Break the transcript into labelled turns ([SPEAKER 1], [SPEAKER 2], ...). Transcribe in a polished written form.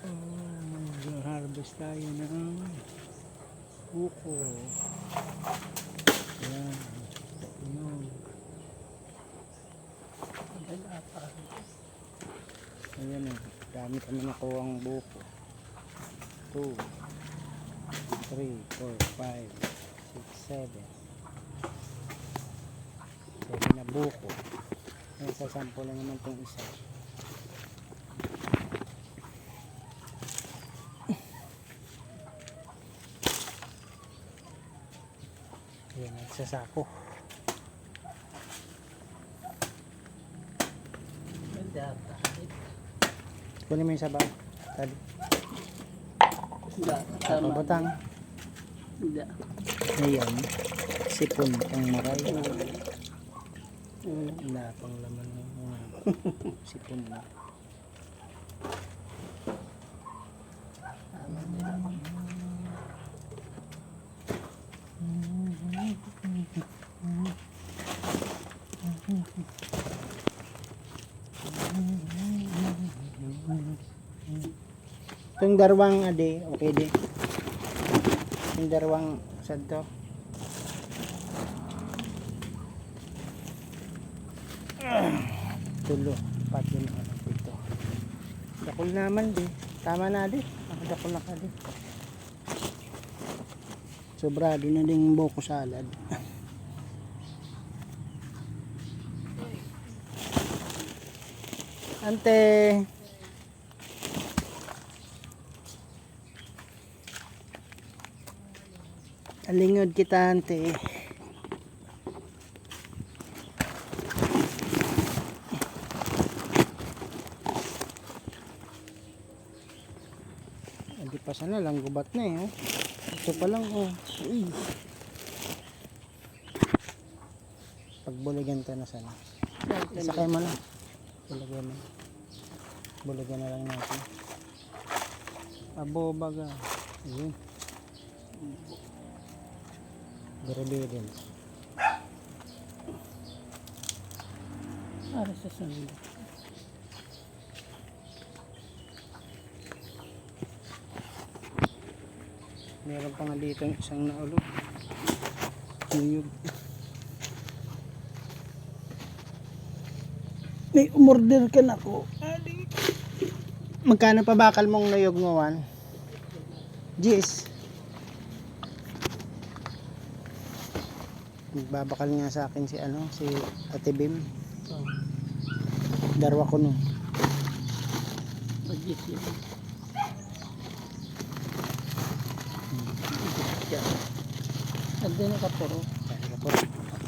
[SPEAKER 1] Mag-harvest tayo ng buko. Ayan. Yun. Ayan o. Dami kami nakuha ang buko. 2, 3, 4, 5, 6, 7. 7 na buko. Ayan, sasampo lang naman itong isa. Ayan, nagsasako. Kunin mo yung sabaw. Tali. Pabutang. Ayan. Sipon pang maray. Wala pang laman ng mga sipon na. Itong darwang ade, okay di. Yung darwang santo. Tulo, pati na ano dito. Dakol naman di. Tama na di. Nakadakol na ka di. Sobra di na ding buko salad. Ante. Alingod kita ante. Hindi pa sana lang gubat na eh. Ito pa lang oh. Uy. Pagbuligan ka na sana. Isakay mo na. Buligan mo. Buligan na lang natin. Abo baga. Ayun. Grabe din. Para sa sundo. Meron pa nga dito isang naulo. Nuyog. May umorder ka na ko. Magkano pa bakal mong nuyog mo, Juan? Jis. Nagbabakal nga sa akin si ano, si Ate Bim. Darwa ko no. Jis yun. Ando na kapuro.